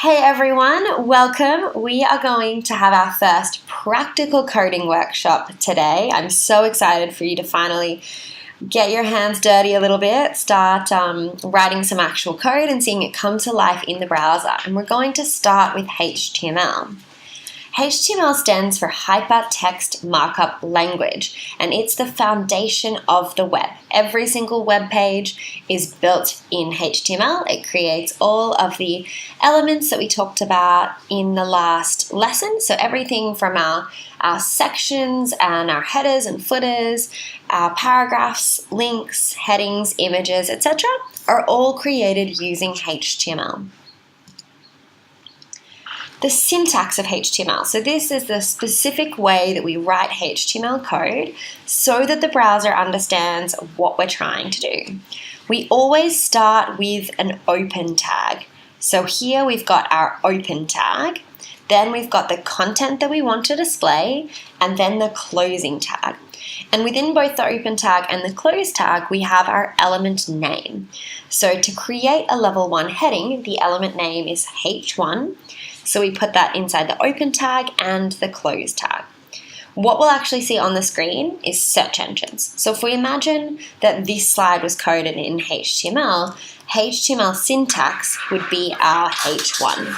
Hey everyone, welcome. We are going to have our first practical coding workshop today. I'm so excited for you to finally get your hands dirty a little bit, start writing some actual code and seeing it come to life in the browser. And we're going to start with HTML. HTML stands for Hypertext Markup Language, and it's the foundation of the web. Every single web page is built in HTML. It creates all of the elements that we talked about in the last lesson. So everything from our sections and our headers and footers, our paragraphs, links, headings, images, etc. are all created using HTML. The syntax of HTML. So this is the specific way that we write HTML code so that the browser understands what we're trying to do. We always start with an open tag. So here we've got our open tag, then we've got the content that we want to display, and then the closing tag. And within both the open tag and the close tag, we have our element name. So to create a level 1 heading, the element name is h1. So we put that inside the open tag and the close tag. What we'll actually see on the screen is search engines. So if we imagine that this slide was coded in HTML, HTML syntax would be our h1.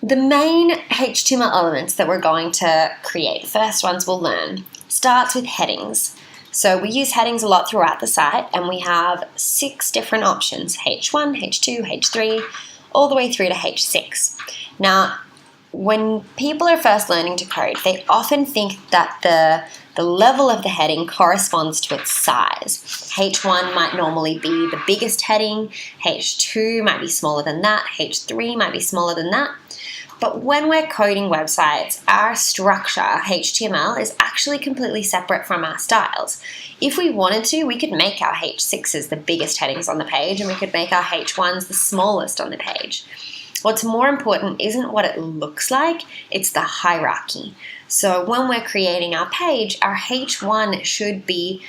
The main HTML elements that we're going to create, the first ones we'll learn, starts with headings. So we use headings a lot throughout the site, and we have 6 different options, h1, h2, h3, all the way through to h6. Now, when people are first learning to code, they often think that the level of the heading corresponds to its size. H1 might normally be the biggest heading, H2 might be smaller than that, H3 might be smaller than that. But when we're coding websites, our structure, HTML, is actually completely separate from our styles. If we wanted to, we could make our H6s the biggest headings on the page, and we could make our H1s the smallest on the page. What's more important isn't what it looks like, it's the hierarchy. So when we're creating our page, our H1 should be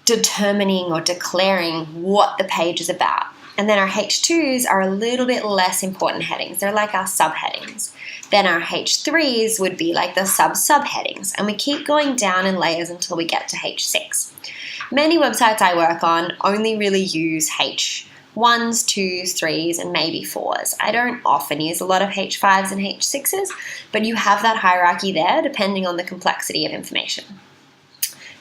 determining or declaring what the page is about. And then our H2s are a little bit less important headings. They're like our subheadings. Then our H3s would be like the subheadings. And we keep going down in layers until we get to H6. Many websites I work on only really use H1s, 2s, 3s, and maybe 4s. I don't often use a lot of H5s and H6s, but you have that hierarchy there depending on the complexity of information.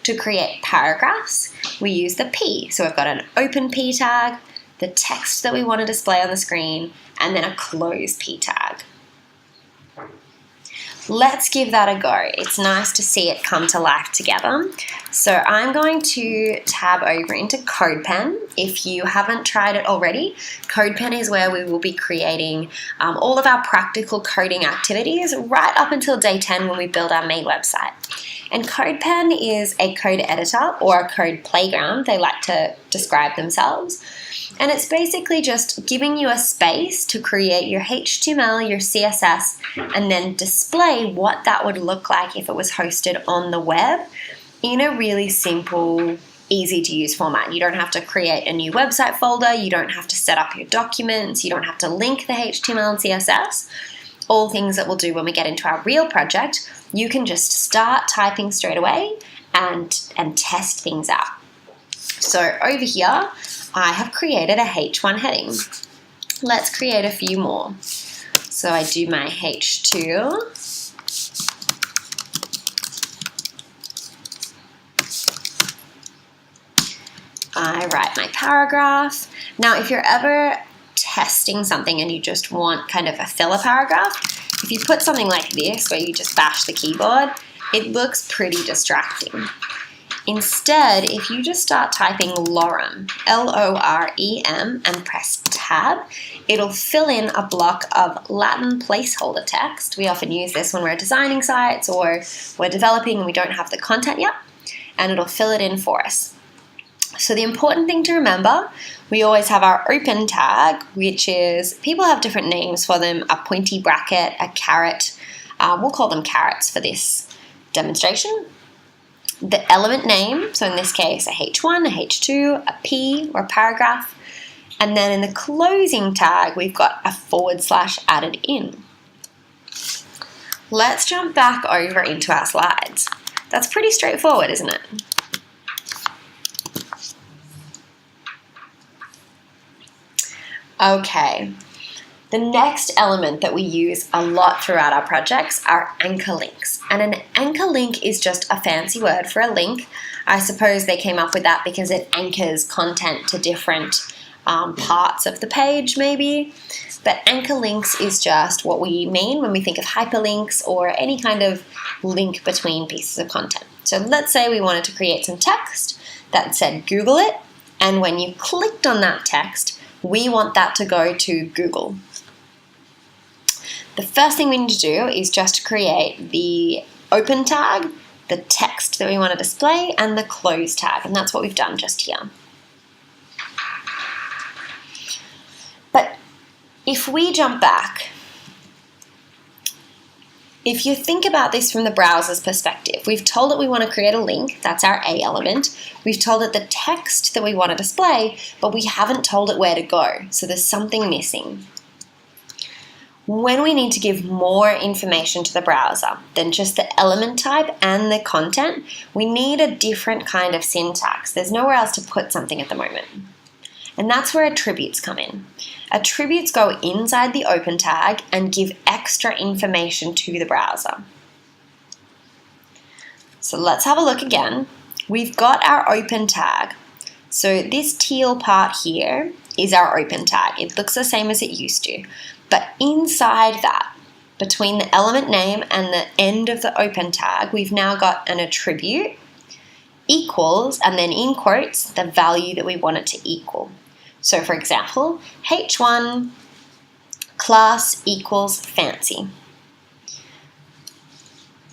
To create paragraphs, we use the P. So we've got an open P tag, the text that we want to display on the screen, and then a close P tag. Let's give that a go. It's nice to see it come to life together. So I'm going to tab over into CodePen. If you haven't tried it already, CodePen is where we will be creating all of our practical coding activities right up until day 10 when we build our main website. And CodePen is a code editor or a code playground, they like to describe themselves. And it's basically just giving you a space to create your HTML, your CSS, and then display what that would look like if it was hosted on the web in a really simple, easy to use format. You don't have to create a new website folder, you don't have to set up your documents, you don't have to link the HTML and CSS. All things that we'll do when we get into our real project. You can just start typing straight away and test things out. So over here, I have created a H1 heading. Let's create a few more. So I do my H2. I write my paragraph. Now, if you're ever testing something and you just want kind of a filler paragraph, if you put something like this where you just bash the keyboard, it looks pretty distracting. Instead, if you just start typing lorem, L-O-R-E-M, and press tab, it'll fill in a block of Latin placeholder text. We often use this when we're designing sites or we're developing and we don't have the content yet, and it'll fill it in for us. So the important thing to remember, we always have our open tag, which is, people have different names for them, a pointy bracket, a caret. We'll call them carets for this demonstration. The element name, so in this case a H1, a H2, a P or a paragraph, And then in the closing tag, we've got a / added in. Let's jump back over into our slides. That's pretty straightforward, isn't it? Okay, the next element that we use a lot throughout our projects are anchor links. And an anchor link is just a fancy word for a link. I suppose they came up with that because it anchors content to different parts of the page maybe. But anchor links is just what we mean when we think of hyperlinks or any kind of link between pieces of content. So let's say we wanted to create some text that said Google it, and when you clicked on that text, we want that to go to Google. The first thing we need to do is just create the open tag, the text that we want to display, and the close tag, and that's what we've done just here. But if we jump back, if you think about this from the browser's perspective, we've told it we want to create a link, that's our A element. We've told it the text that we want to display, but we haven't told it where to go, so there's something missing. When we need to give more information to the browser than just the element type and the content, we need a different kind of syntax. There's nowhere else to put something at the moment. And that's where attributes come in. Attributes go inside the open tag and give extra information to the browser. So let's have a look again. We've got our open tag. So this teal part here is our open tag. It looks the same as it used to. But inside that, between the element name and the end of the open tag, we've now got an attribute equals, and then in quotes, the value that we want it to equal. So for example, H1 class equals fancy.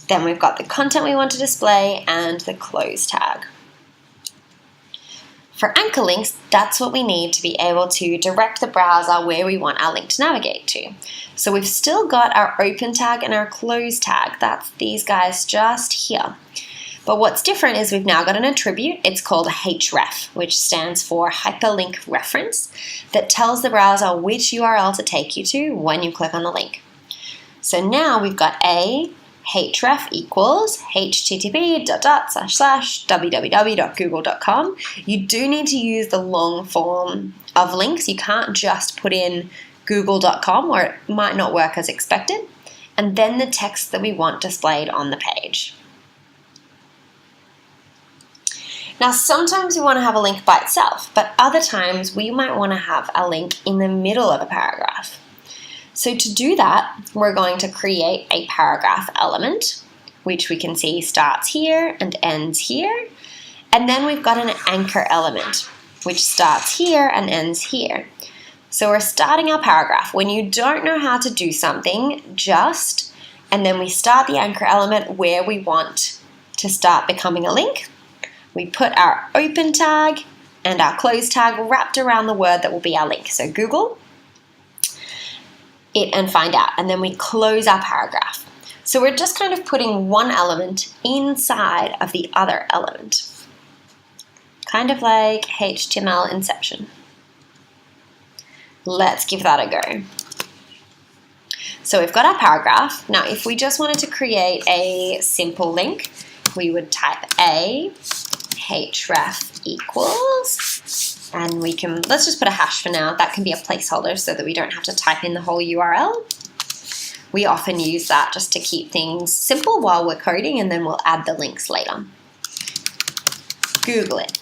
Then we've got the content we want to display and the close tag. For anchor links, that's what we need to be able to direct the browser where we want our link to navigate to. So we've still got our open tag and our close tag. That's these guys just here. But what's different is we've now got an attribute. It's called a href, which stands for hyperlink reference, that tells the browser which URL to take you to when you click on the link. So now we've got a href equals http://www.google.com. You do need to use the long form of links. You can't just put in google.com or it might not work as expected. And then the text that we want displayed on the page. Now, sometimes we want to have a link by itself, but other times we might want to have a link in the middle of a paragraph. So to do that, we're going to create a paragraph element, which we can see starts here and ends here. And then we've got an anchor element, which starts here and ends here. So we're starting our paragraph. When you don't know how to do something, and then we start the anchor element where we want to start becoming a link. We put our open tag and our close tag wrapped around the word that will be our link. So Google it and find out, and then we close our paragraph. So we're just kind of putting one element inside of the other element. Kind of like HTML inception. Let's give that a go. So we've got our paragraph. Now, if we just wanted to create a simple link, we would type a href equals, and let's just put a hash for now. That can be a placeholder so that we don't have to type in the whole URL. We often use that just to keep things simple while we're coding, and then we'll add the links later. Google it.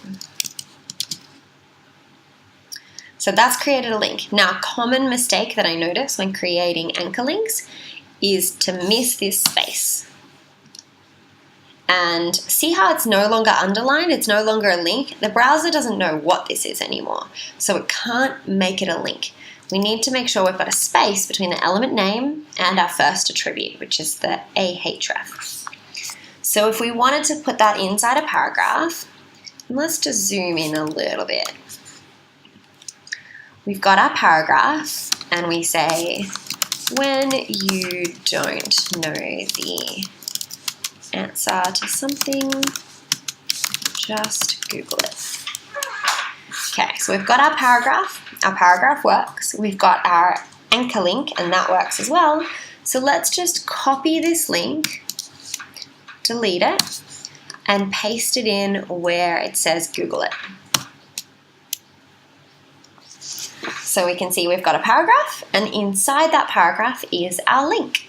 So that's created a link. Now, a common mistake that I notice when creating anchor links is to miss this space. And see how it's no longer underlined, it's no longer a link? The browser doesn't know what this is anymore, so it can't make it a link. We need to make sure we've got a space between the element name and our first attribute, which is the ahref. So if we wanted to put that inside a paragraph, let's just zoom in a little bit. We've got our paragraph, and we say, when you don't know the answer to something, just Google it. Okay, so we've got our paragraph, our paragraph works. We've got our anchor link, and that works as well. So let's just copy this link, delete it, and paste it in where it says Google it. So we can see we've got a paragraph, and inside that paragraph is our link.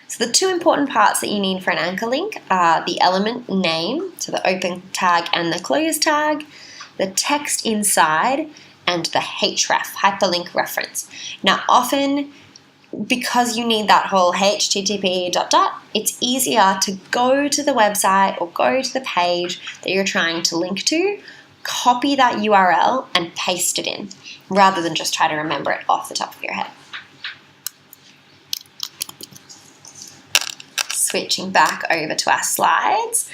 So the two important parts that you need for an anchor link are the element name, so the open tag and the close tag, the text inside, and the href, hyperlink reference. Now often, because you need that whole http ... it's easier to go to the website or go to the page that you're trying to link to, copy that URL and paste it in, rather than just try to remember it off the top of your head. Switching back over to our slides.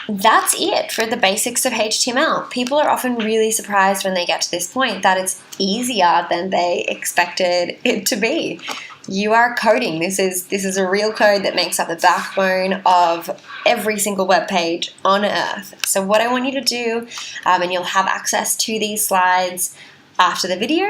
That's it for the basics of HTML. People are often really surprised when they get to this point that it's easier than they expected it to be. You are coding. This is a real code that makes up the backbone of every single web page on earth. So what I want you to do, and you'll have access to these slides after the video,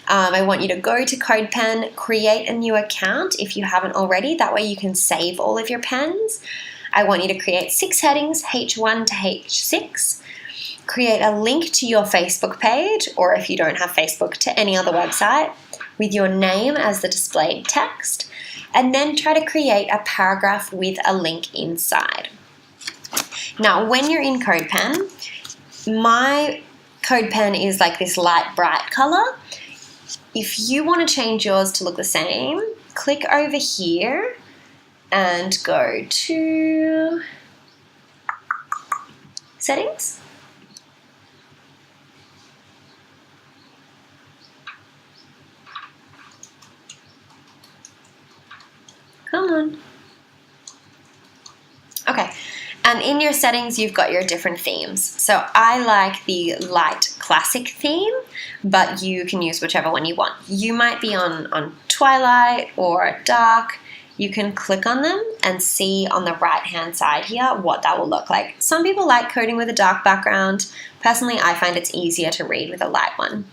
I want you to go to CodePen, create a new account if you haven't already. That way you can save all of your pens. I want you to create 6 headings, H1 to H6. Create a link to your Facebook page, or if you don't have Facebook, to any other website, with your name as the displayed text, and then try to create a paragraph with a link inside. Now, when you're in CodePen, my CodePen is like this light bright color. If you want to change yours to look the same, click over here and go to settings. Come on. Okay, and in your settings, you've got your different themes. So I like the light classic theme, but you can use whichever one you want. You might be on Twilight or dark. You can click on them and see on the right-hand side here what that will look like. Some people like coding with a dark background. Personally, I find it's easier to read with a light one.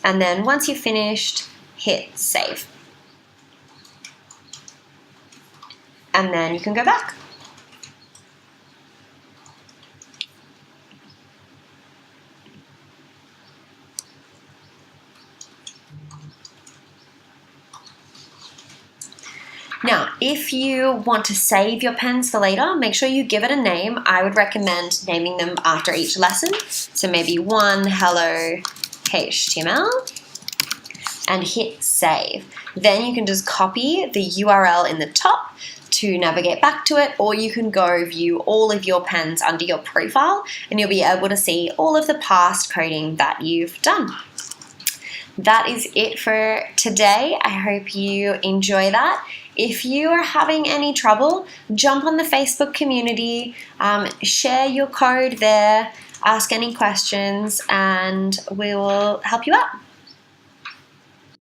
And then once you've finished, hit save. And then you can go back. Now, if you want to save your pens for later, make sure you give it a name. I would recommend naming them after each lesson. So maybe 1 Hello HTML, and hit save. Then you can just copy the URL in the top to navigate back to it, or you can go view all of your pens under your profile and you'll be able to see all of the past coding that you've done. That is it for today. I hope you enjoy that. If you are having any trouble, jump on the Facebook community, share your code there, ask any questions, and we will help you out.